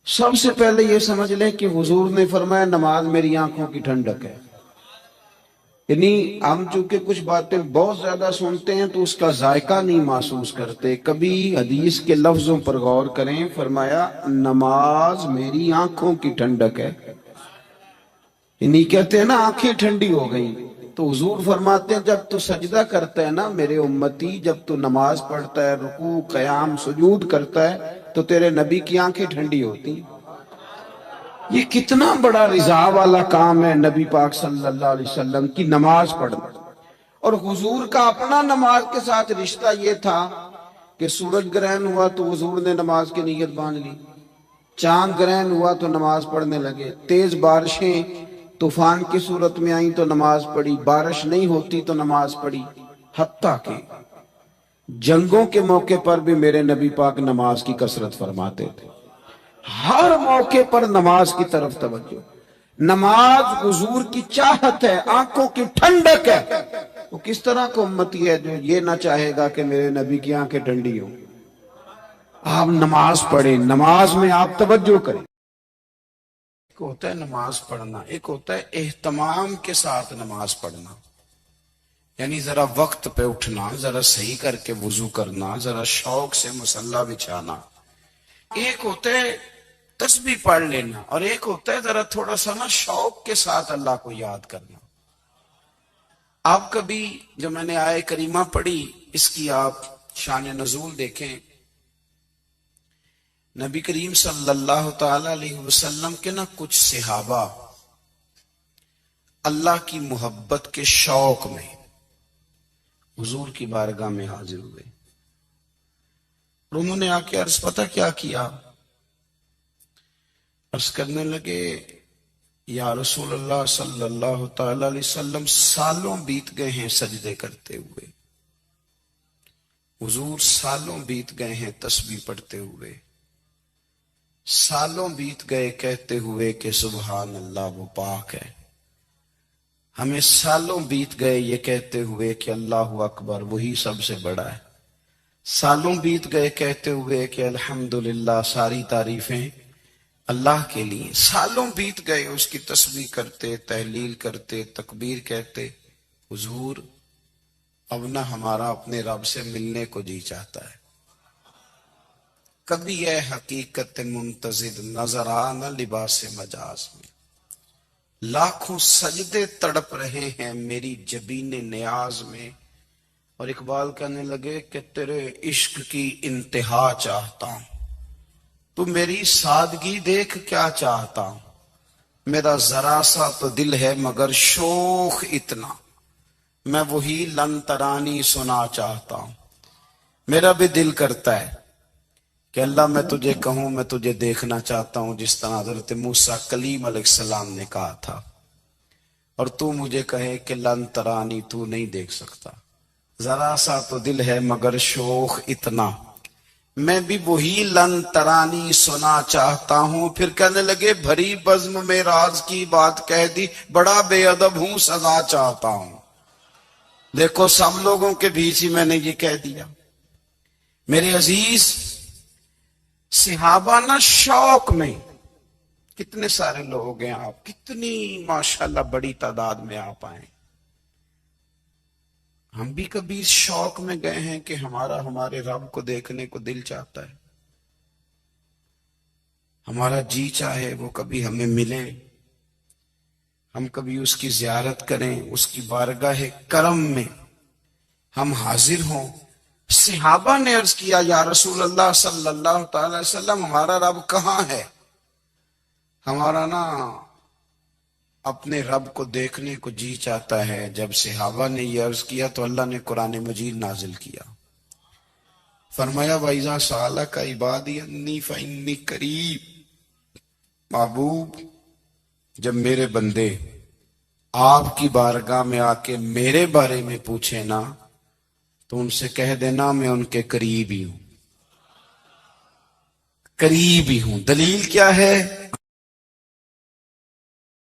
سب سے پہلے یہ سمجھ لیں کہ حضور نے فرمایا نماز میری آنکھوں کی ٹھنڈک ہے. یعنی ہم چونکہ کچھ باتیں بہت زیادہ سنتے ہیں تو اس کا ذائقہ نہیں محسوس کرتے. کبھی حدیث کے لفظوں پر غور کریں. فرمایا نماز میری آنکھوں کی ٹھنڈک ہے. یعنی کہتے ہیں نا آنکھیں ٹھنڈی ہو گئیں. تو حضور فرماتے ہیں جب تو سجدہ کرتا ہے نا میرے امتی، جب تو نماز پڑھتا ہے، رکوع قیام سجود کرتا ہے، تو تیرے نبی کی آنکھیں ٹھنڈی ہوتی ہیں. یہ کتنا بڑا رضا والا کام ہے نبی پاک صلی اللہ علیہ وسلم کی نماز پڑھنا. اور حضور کا اپنا نماز کے ساتھ رشتہ یہ تھا کہ سورج گرہن ہوا تو حضور نے نماز کی نیت باندھ لی، چاند گرہن ہوا تو نماز پڑھنے لگے، تیز بارشیں طوفان کی صورت میں آئیں تو نماز پڑھی، بارش نہیں ہوتی تو نماز پڑھی. حتیٰ کہ جنگوں کے موقع پر بھی میرے نبی پاک نماز کی کثرت فرماتے تھے. ہر موقع پر نماز کی طرف توجہ. نماز حضور کی چاہت ہے، آنکھوں کی ٹھنڈک ہے. وہ کس طرح کا امتی ہے جو یہ نہ چاہے گا کہ میرے نبی کی آنکھیں ٹھنڈی ہوں. آپ نماز پڑھیں، نماز میں آپ توجہ کریں. ایک ہوتا ہے نماز پڑھنا، ایک ہوتا ہے اہتمام کے ساتھ نماز پڑھنا. یعنی ذرا وقت پہ اٹھنا، ذرا صحیح کر کے وضو کرنا، ذرا شوق سے مصلی بچھانا. ایک ہوتا ہے تسبیح پڑھ لینا، اور ایک ہوتا ہے ذرا تھوڑا سا نا شوق کے ساتھ اللہ کو یاد کرنا. آپ کبھی جو میں نے آیہ کریمہ پڑھی اس کی آپ شان نزول دیکھیں. نبی کریم صلی اللہ تعالی علیہ وسلم کے نا کچھ صحابہ اللہ کی محبت کے شوق میں حضور کی بارگاہ میں حاضر ہوئے، اور انہوں نے آ کے عرض پتہ کیا کیا؟ عرض کرنے لگے یا رسول اللہ صلی اللہ تعالی علیہ وسلم سالوں بیت گئے ہیں سجدے کرتے ہوئے، حضور سالوں بیت گئے ہیں تسبیح پڑھتے ہوئے، سالوں بیت گئے کہتے ہوئے کہ سبحان اللہ وہ پاک ہے، ہمیں سالوں بیت گئے یہ کہتے ہوئے کہ اللہ اکبر وہی سب سے بڑا ہے، سالوں بیت گئے کہتے ہوئے کہ الحمدللہ ساری تعریفیں اللہ کے لیے، سالوں بیت گئے اس کی تسبیح کرتے، تحلیل کرتے، تکبیر کہتے. حضور اب نہ ہمارا اپنے رب سے ملنے کو جی چاہتا ہے. کبھی یہ حقیقت منتظر نظر آنا لباس مجاز میں، لاکھوں سجدے تڑپ رہے ہیں میری جبین نیاز میں. اور اقبال کہنے لگے کہ تیرے عشق کی انتہا چاہتا ہوں، تو میری سادگی دیکھ کیا چاہتا ہوں، میرا ذرا سا تو دل ہے مگر شوخ اتنا، میں وہی لن ترانی سنا چاہتا ہوں. میرا بھی دل کرتا ہے کہ اللہ میں تجھے کہوں میں تجھے دیکھنا چاہتا ہوں جس طرح حضرت موسیٰ کلیم علیہ السلام نے کہا تھا، اور تو مجھے کہے کہ لن ترانی تو نہیں دیکھ سکتا، ذرا سا تو دل ہے مگر شوخ اتنا، میں بھی وہی لن ترانی سنا چاہتا ہوں. پھر کہنے لگے بھری بزم میں راز کی بات کہہ دی، بڑا بے ادب ہوں سزا چاہتا ہوں. دیکھو سب لوگوں کے بیچ ہی میں نے یہ کہہ دیا. میرے عزیز صحابہ نا شوق میں، کتنے سارے لوگ ہیں آپ، کتنی ماشاءاللہ بڑی تعداد میں آپ آئیں. ہم بھی کبھی اس شوق میں گئے ہیں کہ ہمارے رب کو دیکھنے کو دل چاہتا ہے، ہمارا جی چاہے وہ کبھی ہمیں ملے، ہم کبھی اس کی زیارت کریں، اس کی بارگاہ کرم میں ہم حاضر ہوں. صحابہ نے عرض کیا یا رسول اللہ صلی اللہ تعالی علیہ وسلم ہمارا رب کہاں ہے؟ ہمارا نا اپنے رب کو دیکھنے کو جی چاہتا ہے. جب صحابہ نے یہ عرض کیا تو اللہ نے قرآن مجید نازل کیا. فرمایا وَإِذَا سَأَلَكَ عِبَادِي عَنِّي فَإِنِّي قَرِيبٌ، محبوب جب میرے بندے آپ کی بارگاہ میں آ کے میرے بارے میں پوچھیں نا تو ان سے کہہ دینا میں ان کے قریب ہی ہوں، قریب ہی ہوں. دلیل کیا ہے؟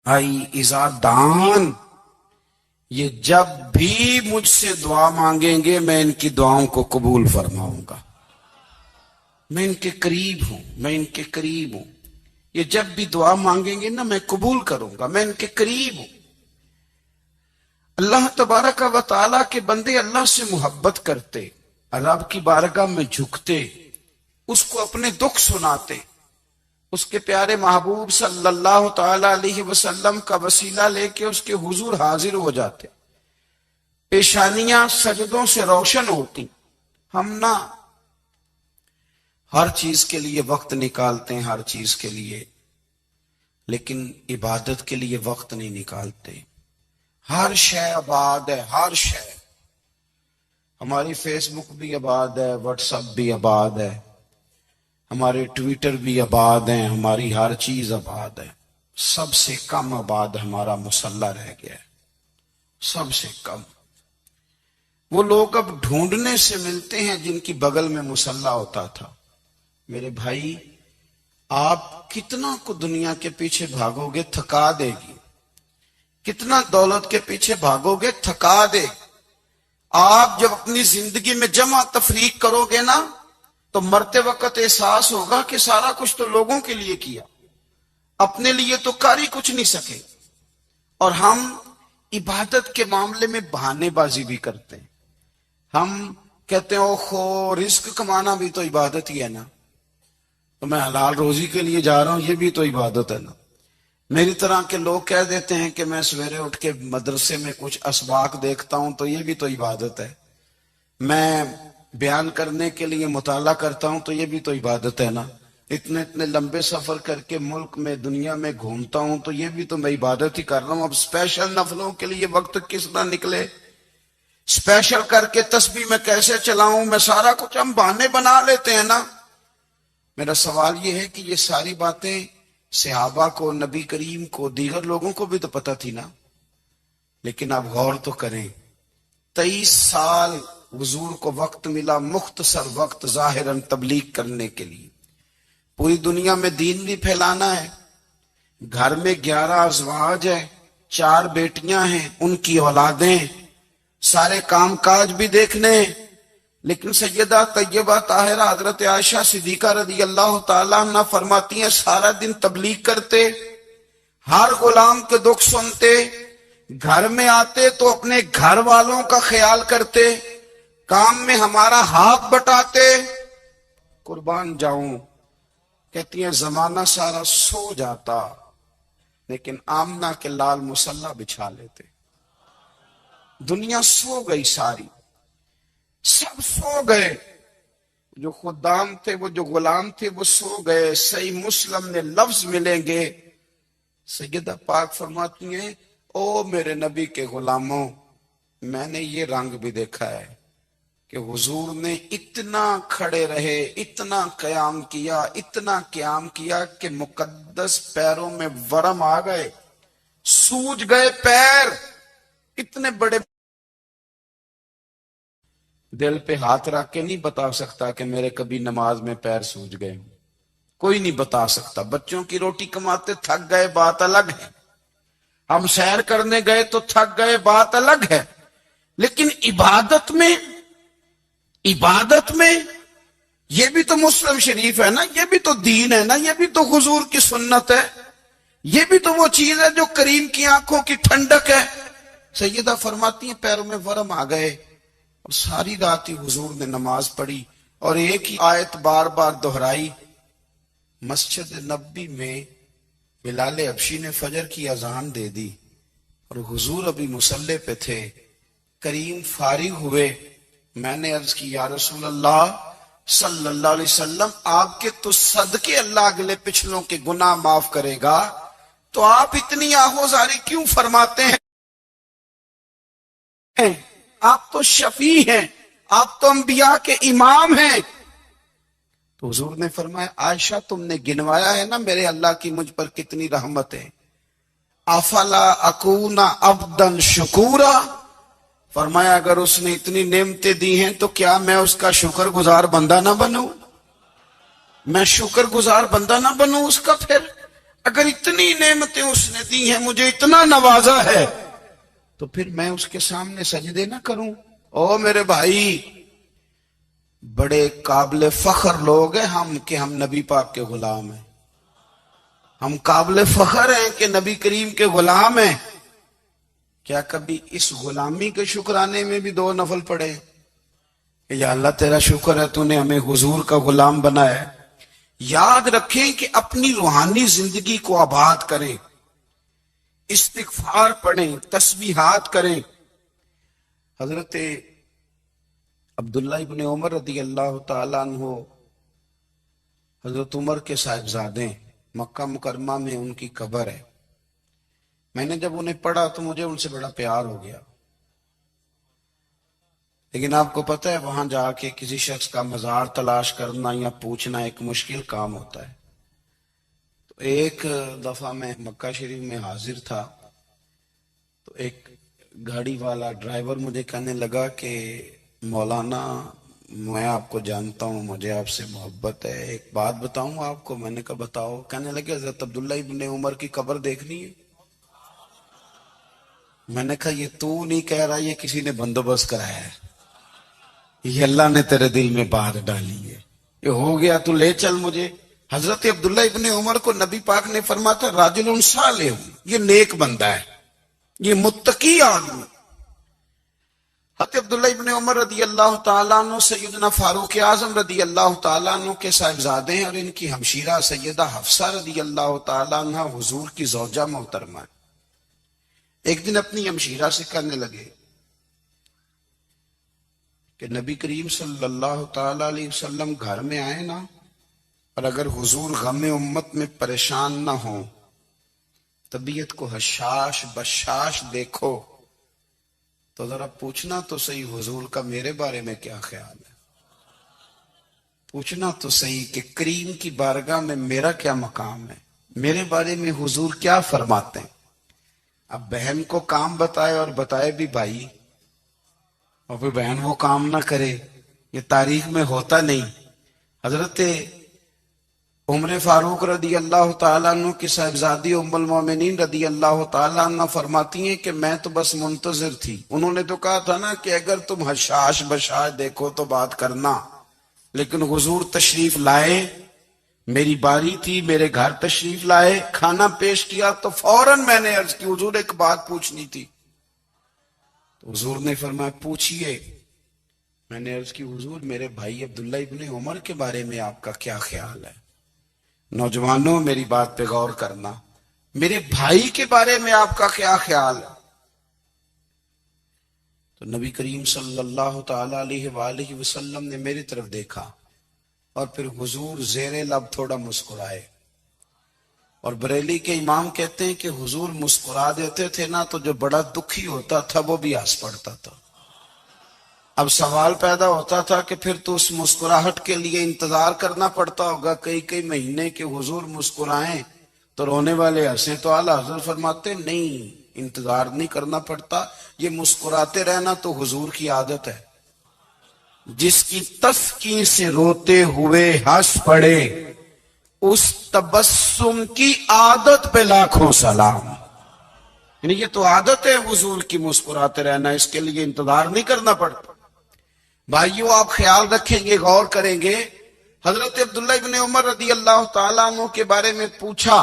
اذا دان، یہ جب بھی مجھ سے دعا مانگیں گے میں ان کی دعاؤں کو قبول فرماؤں گا. میں ان کے قریب ہوں، میں ان کے قریب ہوں. یہ جب بھی دعا مانگیں گے نا میں قبول کروں گا، میں ان کے قریب ہوں۔ اللہ تبارک و تعالیٰ کے بندے اللہ سے محبت کرتے، رب کی بارگاہ میں جھکتے، اس کو اپنے دکھ سناتے، اس کے پیارے محبوب صلی اللہ تعالی علیہ وسلم کا وسیلہ لے کے اس کے حضور حاضر ہو جاتے، پیشانیاں سجدوں سے روشن ہوتی۔ ہم نہ ہر چیز کے لیے وقت نکالتے ہیں، ہر چیز کے لیے، لیکن عبادت کے لیے وقت نہیں نکالتے۔ ہر شے آباد ہے، ہر شے، ہماری فیس بک بھی آباد ہے، واٹس ایپ بھی آباد ہے، ہمارے ٹویٹر بھی آباد ہیں، ہماری ہر چیز آباد ہے۔ سب سے کم آباد ہمارا مصلی رہ گیا ہے، سب سے کم۔ وہ لوگ اب ڈھونڈنے سے ملتے ہیں جن کی بغل میں مصلی ہوتا تھا۔ میرے بھائی، آپ کتنا کو دنیا کے پیچھے بھاگو گے تھکا دے گی، کتنا دولت کے پیچھے بھاگو گے تھکا دے گی۔ آپ جب اپنی زندگی میں جمع تفریق کرو گے نا تو مرتے وقت احساس ہوگا کہ سارا کچھ تو لوگوں کے لیے کیا، اپنے لیے تو کر ہی کچھ نہیں سکے۔ اور ہم عبادت کے معاملے میں بہانے بازی بھی کرتے ہیں۔ ہم کہتے ہیں اوہو رزق کمانا بھی تو عبادت ہی ہے نا، تو میں حلال روزی کے لیے جا رہا ہوں، یہ بھی تو عبادت ہے نا۔ میری طرح کے لوگ کہہ دیتے ہیں کہ میں سویرے اٹھ کے مدرسے میں کچھ اسباق دیکھتا ہوں تو یہ بھی تو عبادت ہے، میں بیان کرنے کے لیے مطالعہ کرتا ہوں تو یہ بھی تو عبادت ہے نا، اتنے لمبے سفر کر کے ملک میں دنیا میں گھومتا ہوں تو یہ بھی تو میں عبادت ہی کر رہا ہوں۔ اب اسپیشل نفلوں کے لیے وقت کس طرح نکلے، اسپیشل کر کے تسبیح میں کیسے چلاؤں، میں سارا کچھ ہم بہانے بنا لیتے ہیں نا۔ میرا سوال یہ ہے کہ یہ ساری باتیں صحابہ کو، نبی کریم کو، دیگر لوگوں کو بھی تو پتہ تھی نا، لیکن آپ غور تو کریں، 23 سال حضور کو وقت ملا، مختصر وقت ظاہراً تبلیغ کرنے کے لیے، پوری دنیا میں دین بھی پھیلانا ہے۔ گھر میں 11 ازواج ہے، 4 بیٹیاں ہیں، ان کی اولادیں، سارے کام کاج بھی دیکھنے ہیں۔ لیکن سیدہ طیبہ طاہرہ حضرت عائشہ صدیقہ رضی اللہ تعالیٰ عنہ فرماتی ہیں سارا دن تبلیغ کرتے، ہر غلام کے دکھ سنتے، گھر میں آتے تو اپنے گھر والوں کا خیال کرتے، کام میں ہمارا ہاتھ بٹاتے۔ قربان جاؤں، کہتی ہیں زمانہ سارا سو جاتا لیکن آمنہ کے لال مصلی بچھا لیتے۔ دنیا سو گئی، ساری سب سو گئے، جو خدام تھے، وہ جو غلام تھے، وہ سو گئے۔ صحیح مسلم میں لفظ ملیں گے، سیدہ پاک فرماتی ہیں او میرے نبی کے غلاموں، میں نے یہ رنگ بھی دیکھا ہے کہ حضور نے اتنا کھڑے رہے، اتنا قیام کیا، اتنا قیام کیا کہ مقدس پیروں میں ورم آ گئے، سوج گئے پیر، اتنے بڑے۔ دل پہ ہاتھ رکھ کے نہیں بتا سکتا کہ میرے کبھی نماز میں پیر سوج گئے، کوئی نہیں بتا سکتا۔ بچوں کی روٹی کماتے تھک گئے، بات الگ ہے، ہم سیر کرنے گئے تو تھک گئے، بات الگ ہے، لیکن عبادت میں یہ بھی تو مسلم شریف ہے نا، یہ بھی تو دین ہے نا، یہ بھی تو حضور کی سنت ہے، یہ بھی تو وہ چیز ہے جو کریم کی آنکھوں کی ٹھنڈک ہے۔ سیدہ فرماتی ہیں پیروں میں ورم آ گئے، اور ساری رات ہی حضور نے نماز پڑھی اور ایک ہی آیت بار بار دہرائی۔ مسجد نبوی میں بلال حبشی نے فجر کی اذان دے دی اور حضور ابھی مصلی پہ تھے، کریم فارغ ہوئے، میں نے عرض کی یا رسول اللہ صلی اللہ علیہ وسلم، آپ کے تو صدقے اللہ اگلے پچھلوں کے گناہ معاف کرے گا، تو آپ اتنی آہوزاری کیوں فرماتے ہیں؟ آپ تو شفیع ہیں، آپ تو انبیاء کے امام ہیں۔ تو حضور نے فرمایا عائشہ تم نے گنوایا ہے نا میرے اللہ کی مجھ پر کتنی رحمت ہے، افلا اکون عبدا شکورا، فرمایا اگر اس نے اتنی نعمتیں دی ہیں تو کیا میں اس کا شکر گزار بندہ نہ بنوں، میں شکر گزار بندہ نہ بنوں اس کا؟ پھر اگر اتنی نعمتیں اس نے دی ہیں، مجھے اتنا نوازا ہے، تو پھر میں اس کے سامنے سجدے نہ کروں؟ او میرے بھائی، بڑے قابل فخر لوگ ہیں ہم کہ ہم نبی پاک کے غلام ہیں۔ ہم قابل فخر ہیں کہ نبی کریم کے غلام ہیں. کیا کبھی اس غلامی کے شکرانے میں بھی 2 نفل پڑھے کہ یا اللہ تیرا شکر ہے تو نے ہمیں حضور کا غلام بنایا ہے؟ یاد رکھیں کہ اپنی روحانی زندگی کو آباد کریں، استغفار پڑھیں، تسبیحات کریں. حضرت عبداللہ ابن عمر رضی اللہ تعالیٰ عنہ حضرت عمر کے صاحبزادے، مکہ مکرمہ میں ان کی قبر ہے. میں نے جب انہیں پڑھا تو مجھے ان سے بڑا پیار ہو گیا، لیکن آپ کو پتہ ہے وہاں جا کے کسی شخص کا مزار تلاش کرنا یا پوچھنا ایک مشکل کام ہوتا ہے. تو ایک دفعہ میں مکہ شریف میں حاضر تھا، تو ایک گاڑی والا ڈرائیور مجھے کہنے لگا کہ مولانا میں آپ کو جانتا ہوں، مجھے آپ سے محبت ہے، ایک بات بتاؤں آپ کو. میں نے کہا بتاؤ. کہنے لگے حضرت عبداللہ ابن عمر کی قبر دیکھنی ہے. میں نے کہا یہ تو نہیں کہہ رہا، یہ کسی نے بندوبست کرایا ہے، یہ اللہ نے تیرے دل میں بات ڈالی ہے، یہ ہو گیا تو لے چل مجھے. حضرت عبداللہ ابن عمر کو نبی پاک نے فرمایا تھا راجل صالح، یہ نیک بندہ ہے، یہ متقی آدمی. حضرت عبداللہ ابن عمر رضی اللہ تعالیٰ عنہ سیدنا فاروق اعظم رضی اللہ تعالیٰ عنہ کے صاحبزادے ہیں، اور ان کی ہمشیرہ سیدہ حفصہ رضی اللہ تعالیٰ عنہ حضور کی زوجہ محترمہ. ایک دن اپنی ہمشیرہ سے کہنے لگے کہ نبی کریم صلی اللہ تعالیٰ علیہ وسلم گھر میں آئے نا، اور اگر حضور غم امت میں پریشان نہ ہوں، طبیعت کو حشاش بشاش دیکھو، تو ذرا پوچھنا تو صحیح حضور کا میرے بارے میں کیا خیال ہے، پوچھنا تو صحیح کہ کریم کی بارگاہ میں میرا کیا مقام ہے، میرے بارے میں حضور کیا فرماتے ہیں. اب بہن کو کام بتائے اور بتائے بھی بھائی، اور پھر بہن وہ کام نہ کرے، یہ تاریخ میں ہوتا نہیں. حضرت عمر فاروق رضی اللہ تعالیٰ عنہ کی صاحبزادی ام المومنین رضی اللہ تعالیٰ عنہ فرماتی ہیں کہ میں تو بس منتظر تھی. انہوں نے تو کہا تھا نا کہ اگر تم حشاش بشاش دیکھو تو بات کرنا، لیکن حضور تشریف لائے، میری باری تھی، میرے گھر تشریف لائے، کھانا پیش کیا تو فوراً میں نے عرض کی حضور ایک بات پوچھنی تھی. تو حضور نے فرمایا پوچھئے. میں نے عرض کی حضور میرے بھائی عبداللہ ابن عمر کے بارے میں آپ کا کیا خیال ہے؟ نوجوانوں میری بات پہ غور کرنا، میرے بھائی کے بارے میں آپ کا کیا خیال ہے؟ تو نبی کریم صلی اللہ تعالی علیہ وآلہ وسلم نے میری طرف دیکھا، اور پھر حضور زیر لب تھوڑا مسکرائے. اور بریلی کے امام کہتے ہیں کہ حضور مسکرا دیتے تھے نا تو جو بڑا دکھی ہوتا تھا وہ بھی ہنس پڑتا تھا. اب سوال پیدا ہوتا تھا کہ پھر تو اس مسکراہٹ کے لیے انتظار کرنا پڑتا ہوگا کئی مہینے کے حضور مسکرائیں تو رونے والے ہنسیں. تو اعلیٰ حضرت فرماتے نہیں، انتظار نہیں کرنا پڑتا، یہ مسکراتے رہنا تو حضور کی عادت ہے. جس کی تسکین سے روتے ہوئے ہنس پڑے اس تبسم کی عادت پہ لاکھوں سلام. یعنی یہ تو عادت ہے حضور کی مسکراتے رہنا، اس کے لیے انتظار نہیں کرنا پڑتا. بھائیو آپ خیال رکھیں گے، غور کریں گے. حضرت عبداللہ ابن عمر رضی اللہ تعالیٰ عنہ کے بارے میں پوچھا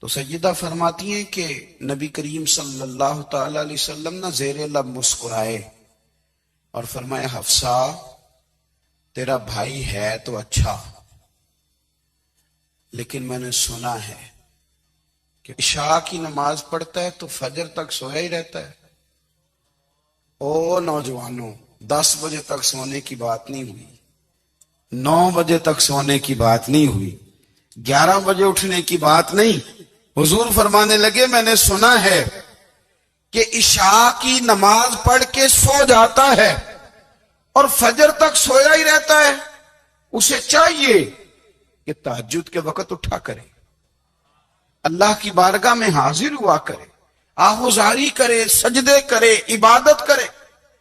تو سیدہ فرماتی ہیں کہ نبی کریم صلی اللہ تعالیٰ علیہ وسلم نہ زیر لب مسکرائے اور فرمایا حفصہ تیرا بھائی ہے تو اچھا، لیکن میں نے سنا ہے کہ عشاء کی نماز پڑھتا ہے تو فجر تک سویا ہی رہتا ہے. او نوجوانوں، 10 بجے تک سونے کی بات نہیں ہوئی، 9 بجے تک سونے کی بات نہیں ہوئی، 11 بجے اٹھنے کی بات نہیں. حضور فرمانے لگے میں نے سنا ہے کہ عشاء کی نماز پڑھ کے سو جاتا ہے اور فجر تک سویا ہی رہتا ہے، اسے چاہیے کہ تہجد کے وقت اٹھا کرے، اللہ کی بارگاہ میں حاضر ہوا کرے، آہوزاری کرے، سجدے کرے، عبادت کرے.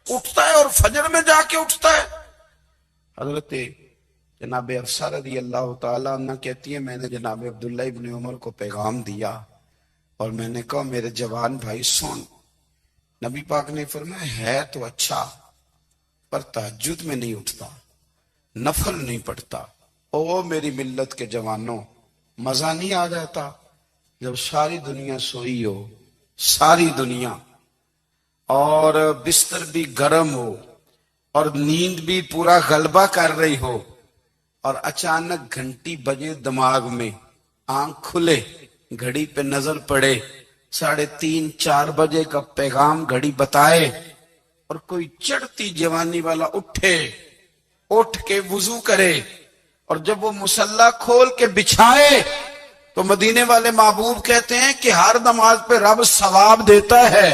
اٹھتا ہے اور فجر میں جا کے اٹھتا ہے. حضرت جناب حفصہ رضی اللہ تعالیٰ عنہ کہتی ہے میں نے جناب عبداللہ ابن عمر کو پیغام دیا اور میں نے کہا میرے جوان بھائی سن. نبی پاک نے فرمایا ہے تو اچھا پر تہجد میں نہیں اٹھتا، نفل نہیں پڑھتا. او میری ملت کے جوانوں، مزہ نہیں آ جاتا جب ساری دنیا سوئی ہو، ساری دنیا، اور بستر بھی گرم ہو اور نیند بھی پورا غلبہ کر رہی ہو، اور اچانک گھنٹی بجے دماغ میں، آنکھ کھلے، گھڑی پہ نظر پڑے، 3:30 4 بجے کا پیغام گھڑی بتائے، اور کوئی چڑھتی جوانی والا اٹھ کے وضو کرے، اور جب وہ مصلی کھول کے بچھائے تو مدینے والے محبوب کہتے ہیں کہ ہر نماز پہ رب ثواب دیتا ہے،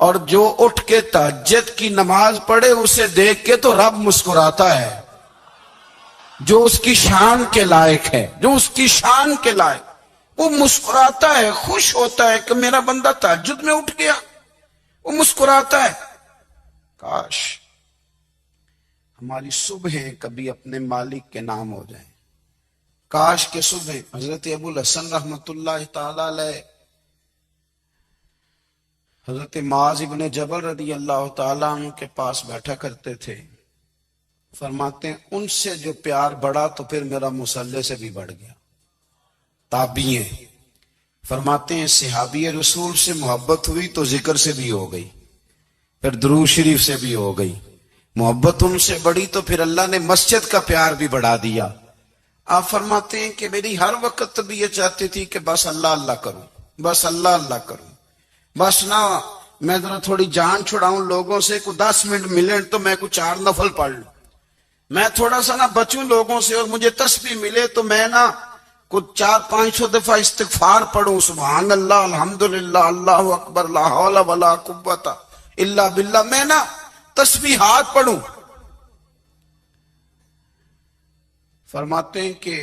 اور جو اٹھ کے تہجد کی نماز پڑھے اسے دیکھ کے تو رب مسکراتا ہے، جو اس کی شان کے لائق ہے، جو اس کی شان کے لائق، وہ مسکراتا ہے، خوش ہوتا ہے کہ میرا بندہ تہجد میں اٹھ گیا، وہ مسکراتا ہے۔ کاش ہماری صبحیں کبھی اپنے مالک کے نام ہو جائیں، کاش کے صبح حضرت ابو الحسن رحمت اللہ تعالی علیہ حضرت معاذ ابن جبل رضی اللہ تعالیٰ عنہ کے پاس بیٹھا کرتے تھے، فرماتے ہیں ان سے جو پیار بڑھا تو پھر میرا مصلی سے بھی بڑھ گیا۔ تابعی ہیں، فرماتے ہیں صحابی رسول سے محبت ہوئی تو ذکر سے بھی ہو گئی، پھر درود شریف سے بھی ہو گئی، محبت ان سے بڑھی تو پھر اللہ نے مسجد کا پیار بھی بڑھا دیا۔ آپ فرماتے ہیں کہ میری ہر وقت طبیعت چاہتی تھی کہ بس اللہ اللہ کروں، بس اللہ اللہ کروں، بس نہ میں ذرا تھوڑی جان چھڑاؤں لوگوں سے، کوئی 10 منٹ ملے تو میں کچھ 4 نفل پڑھ لوں، میں تھوڑا سا نہ بچوں لوگوں سے، اور مجھے تسبیح ملے تو میں نہ کچھ 400-500 دفعہ استغفار پڑھوں، سبحان اللہ، الحمدللہ، اللہ اکبر، لا حول ولا قوت الا باللہ، میں نہ تسبیحات پڑھوں۔ فرماتے ہیں کہ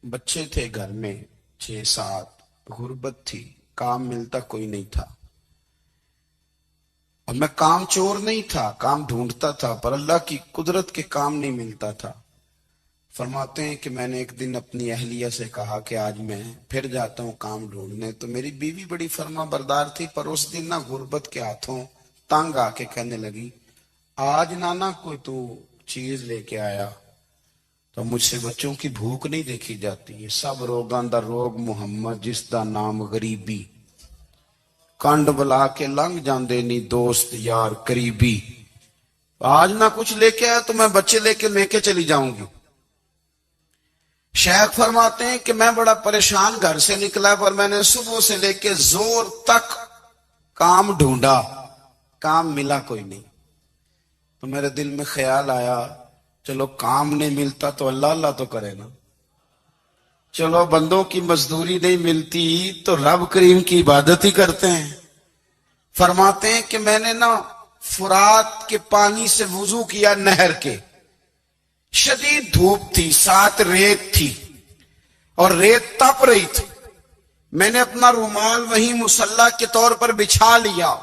بچے تھے گھر میں 6-7، غربت تھی، کام ملتا کوئی نہیں تھا، اور میں کام چور نہیں تھا، کام ڈھونڈتا تھا، پر اللہ کی قدرت کے کام نہیں ملتا تھا۔ فرماتے ہیں کہ میں نے ایک دن اپنی اہلیہ سے کہا کہ آج میں پھر جاتا ہوں کام ڈھونڈنے، تو میری بیوی بڑی فرما بردار تھی، پر اس دن نہ غربت کے ہاتھوں تنگ آ کے کہنے لگی آج نانا کوئی تو چیز لے کے آیا، تو مجھ سے بچوں کی بھوک نہیں دیکھی جاتی، یہ سب روگاں دا روگ محمد جس دا نام غریبی، کنڈ بلا کے لنگ جاندے نہیں دوست یار قریبی، آج نہ کچھ لے کے آیا تو میں بچے لے کے چلی جاؤں گی۔ شیخ فرماتے ہیں کہ میں بڑا پریشان گھر سے نکلا، پر میں نے صبح سے لے کے زور تک کام ڈھونڈا، کام ملا کوئی نہیں، تو میرے دل میں خیال آیا چلو کام نہیں ملتا تو اللہ اللہ تو کرے نا، چلو بندوں کی مزدوری نہیں ملتی تو رب کریم کی عبادت ہی کرتے ہیں۔ فرماتے ہیں کہ میں نے نا فرات کے پانی سے وضو کیا، نہر کے، شدید دھوپ تھی، ساتھ ریت تھی اور ریت تپ رہی تھی، میں نے اپنا رومال وہیں مصلی کے طور پر بچھا لیا،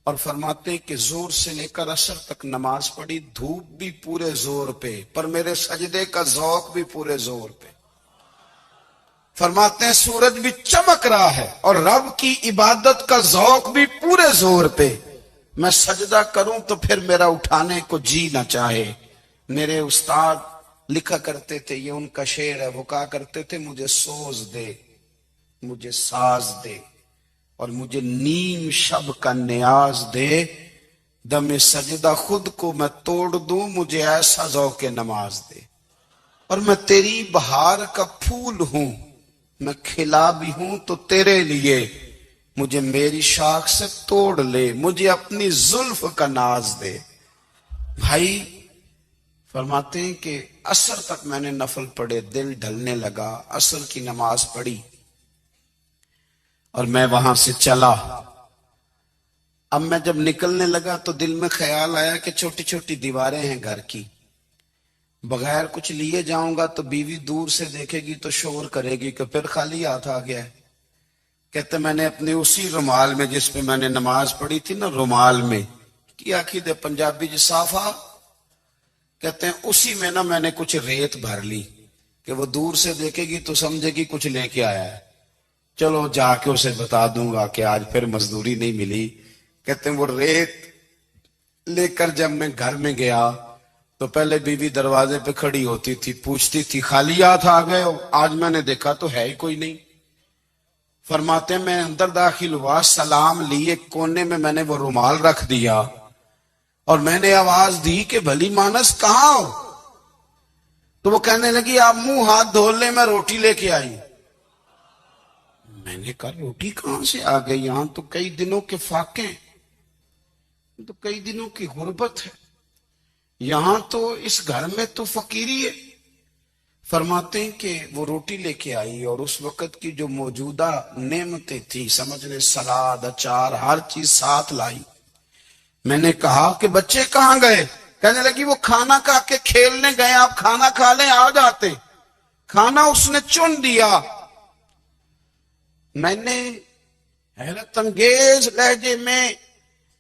اور فرماتے ہیں کہ زور سے لے کر عصر تک نماز پڑھی، دھوپ بھی پورے زور پہ، پر میرے سجدے کا ذوق بھی پورے زور پہ۔ فرماتے ہیں سورج بھی چمک رہا ہے اور رب کی عبادت کا ذوق بھی پورے زور پہ، میں سجدہ کروں تو پھر میرا اٹھانے کو جی نہ چاہے۔ میرے استاد لکھا کرتے تھے، یہ ان کا شعر ہے، وہ کہا کرتے تھے مجھے سوز دے، مجھے ساز دے، اور مجھے نیم شب کا نیاز دے، دم سجدہ خود کو میں توڑ دوں، مجھے ایسا ذوق نماز دے، اور میں تیری بہار کا پھول ہوں، میں کھلا بھی ہوں تو تیرے لیے، مجھے میری شاخ سے توڑ لے، مجھے اپنی زلف کا ناز دے۔ بھائی فرماتے ہیں کہ عصر تک میں نے نفل پڑھے، دل ڈھلنے لگا، عصر کی نماز پڑھی اور میں وہاں سے چلا۔ اب میں جب نکلنے لگا تو دل میں خیال آیا کہ چھوٹی چھوٹی دیواریں ہیں گھر کی، بغیر کچھ لیے جاؤں گا تو بیوی دور سے دیکھے گی تو شور کرے گی کہ پھر خالی ہاتھ آ گیا ہے۔ کہتے میں نے اپنے اسی رومال میں جس پہ میں نے نماز پڑھی تھی نا، رومال میں کی آخی دے پنجابی جی صافہ، کہتے ہیں اسی میں نا میں نے کچھ ریت بھر لی کہ وہ دور سے دیکھے گی تو سمجھے گی کچھ لے کے آیا ہے، چلو جا کے اسے بتا دوں گا کہ آج پھر مزدوری نہیں ملی۔ کہتے ہیں وہ ریت لے کر جب میں گھر میں گیا تو پہلے بیوی دروازے پہ کھڑی ہوتی تھی، پوچھتی تھی خالی ہاتھ آ گئے ہو؟ آج میں نے دیکھا تو ہے ہی کوئی نہیں۔ فرماتے ہیں میں اندر داخل ہوا، سلام لیے، کونے میں نے وہ رومال رکھ دیا اور میں نے آواز دی کہ بھلی مانس کہاں ہو؟ تو وہ کہنے لگی آپ منہ ہاتھ دھو لیں، میں روٹی لے کے آئی۔ میں نے کہا روٹی کہاں سے آ گئی؟ یہاں تو کئی دنوں کے فاقے ہیں، تو کئی دنوں کی غربت ہے، یہاں تو اس گھر میں تو فقیری ہے۔ فرماتے ہیں کہ وہ روٹی لے کے آئی اور اس وقت کی جو موجودہ نعمتیں تھی، سمجھ لیں سلاد، اچار، ہر چیز ساتھ لائی۔ میں نے کہا کہ بچے کہاں گئے؟ کہنے لگی وہ کھانا کھا کے کھیلنے گئے، آپ کھانا کھا لیں آ جاتے۔ کھانا اس نے چن دیا۔ میں نے حیرت انگیز لہجے میں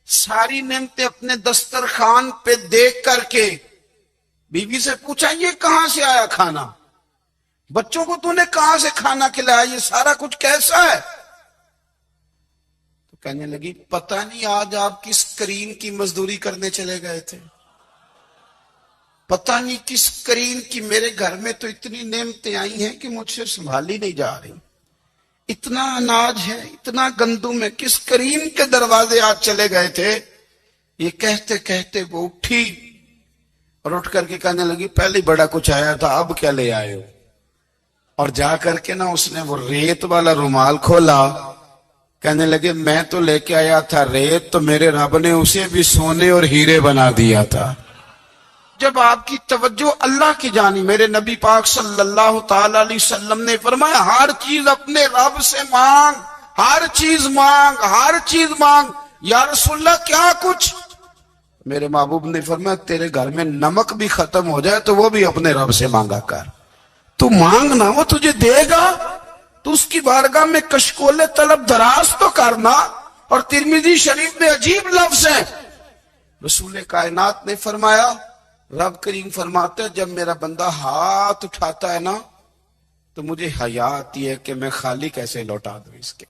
ساری نعمتیں اپنے دسترخوان پہ دیکھ کر کے بیوی سے پوچھا یہ کہاں سے آیا کھانا؟ بچوں کو تو نے کہاں سے کھانا کھلایا؟ یہ سارا کچھ کیسا ہے؟ تو کہنے لگی پتہ نہیں آج آپ کس کریم کی مزدوری کرنے چلے گئے تھے، پتہ نہیں کس کریم کی، میرے گھر میں تو اتنی نعمتیں آئی ہیں کہ مجھ سے سنبھالی نہیں جا رہی، اتنا اناج ہے، اتنا گندم ہے، کس کریم کے دروازے آج چلے گئے تھے؟ یہ کہتے کہتے وہ اٹھی اور اٹھ کر کے کہنے لگی پہلے بڑا کچھ آیا تھا، اب کیا لے آئے ہو؟ اور جا کر کے نا اس نے وہ ریت والا رومال کھولا، کہنے لگے میں تو لے کے آیا تھا ریت، تو میرے رب نے اسے بھی سونے اور ہیرے بنا دیا تھا۔ جب آپ کی توجہ اللہ کی جانب، میرے نبی پاک صلی اللہ تعالی علیہ وسلم نے فرمایا ہر چیز اپنے رب سے مانگ، ہر چیز مانگ، ہر چیز مانگ۔ یا رسول اللہ کیا کچھ؟ میرے محبوب نے فرمایا تیرے گھر میں نمک بھی ختم ہو جائے تو وہ بھی اپنے رب سے مانگا کر، تو مانگنا وہ تجھے دے گا، تو اس کی بارگاہ میں کشکول طلب دراز تو کرنا۔ اور ترمذی شریف میں عجیب لفظ ہے، رسول کائنات نے فرمایا، رب کریم فرماتا ہے جب میرا بندہ ہاتھ اٹھاتا ہے نا تو مجھے حیا آتی ہے کہ میں خالی کیسے لوٹا دوں اس کے۔